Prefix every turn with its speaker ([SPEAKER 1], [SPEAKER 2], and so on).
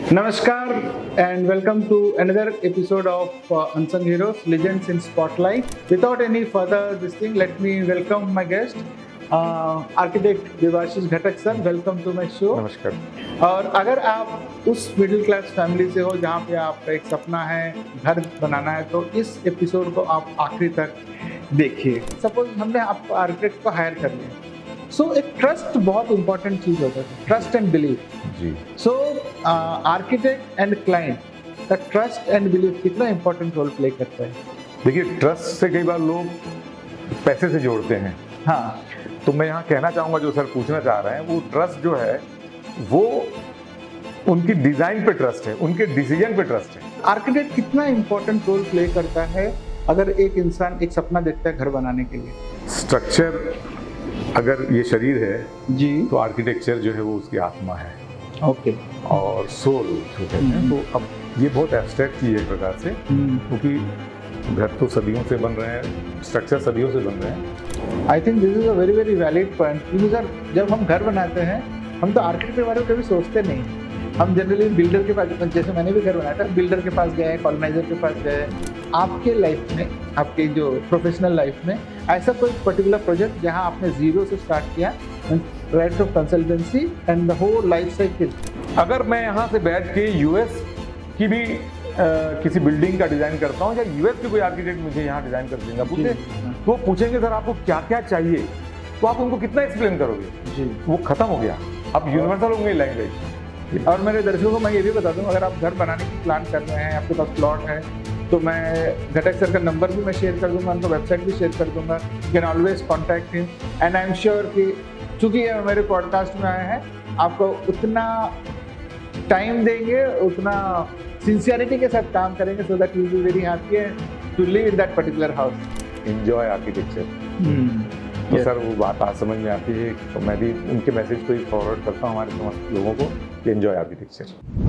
[SPEAKER 1] Namaskar and welcome to another episode of Unsung Heroes, Legends in Spotlight. Without any further this thing, let me welcome my guest, architect Devashish Ghatak sir. Welcome to my show.
[SPEAKER 2] नमस्कार.
[SPEAKER 1] और अगर आप उस middle class family से हो जहाँ पे आपका एक सपना है घर बनाना है तो इस एपिसोड को आप आखिरी तक देखिए. सपोज हमने आपको आर्किटेक्ट को हायर कर लिया, सो एक ट्रस्ट बहुत इंपॉर्टेंट चीज होता है, ट्रस्ट एंड बिलीफ.
[SPEAKER 2] जी.
[SPEAKER 1] सो आर्किटेक्ट एंड क्लाइंट का ट्रस्ट एंड बिलीफ कितना इंपॉर्टेंट रोल प्ले करता है?
[SPEAKER 2] देखिए, ट्रस्ट से कई बार लोग पैसे से जोड़ते हैं.
[SPEAKER 1] हाँ.
[SPEAKER 2] तो मैं यहाँ कहना चाहूँगा, जो सर पूछना चाह रहे हैं, वो ट्रस्ट जो है वो उनकी डिजाइन पे ट्रस्ट है, उनके डिसीजन पे ट्रस्ट है.
[SPEAKER 1] आर्किटेक्ट कितना इंपॉर्टेंट रोल प्ले करता है अगर एक इंसान एक सपना देखता है घर बनाने के लिए?
[SPEAKER 2] स्ट्रक्चर अगर ये शरीर है
[SPEAKER 1] जी,
[SPEAKER 2] तो आर्किटेक्चर जो है वो उसकी आत्मा है.
[SPEAKER 1] ओके.
[SPEAKER 2] और सोल जो कहते हैं. तो अब ये बहुत एब्स्ट्रैक्ट चीज है एक प्रकार से, क्योंकि घर तो सदियों से बन रहे हैं, स्ट्रक्चर सदियों से बन रहे हैं.
[SPEAKER 1] I think this is a very very valid point. क्योंकि सर जब हम घर बनाते हैं हम तो आर्किटेक्ट के बारे में कभी सोचते नहीं. हम जनरली बिल्डर के पास, जैसे मैंने भी घर बनाया था, बिल्डर के पास गए, कॉलोनाइजर के पास गए. आपके लाइफ में, आपके जो प्रोफेशनल लाइफ में ऐसा कोई पर्टिकुलर प्रोजेक्ट जहां आपने जीरो से स्टार्ट किया, right from consultancy and the whole life cycle?
[SPEAKER 2] अगर मैं यहाँ से बैठ के यूएस की भी किसी बिल्डिंग का डिजाइन करता हूँ, या यूएस के कोई आर्किटेक्ट मुझे यहाँ डिजाइन कर देंगे, पूछे तो पूछेंगे सर आपको क्या क्या चाहिए, तो आप उनको कितना एक्सप्लेन करोगे?
[SPEAKER 1] जी,
[SPEAKER 2] वो खत्म हो गया. अब यूनिवर्सल हो गई लैंग्वेज.
[SPEAKER 1] और मेरे दर्शकों को मैं ये भी बता दूं, अगर आप घर बनाने की प्लान कर रहे हैं, आपके पास प्लॉट है, तो मैं घटक सर का नंबर भी मैं शेयर कर दूंगा, उनका वेबसाइट भी शेयर कर दूंगा. You can always contact him. And I am sure कि चूंकि ये मेरे पॉडकास्ट में आए हैं, आपको उतना टाइम देंगे, उतना सिंसियरिटी के साथ काम करेंगे, so that you will be very happy to live in that particular house.
[SPEAKER 2] Enjoy architecture. तो सर वो बात आज समझ में आती है, तो मैं भी उनके मैसेज को ही फॉरवर्ड करता हूँ हमारे समस्त लोगों को कि एंजॉय आर्किटेक्चर.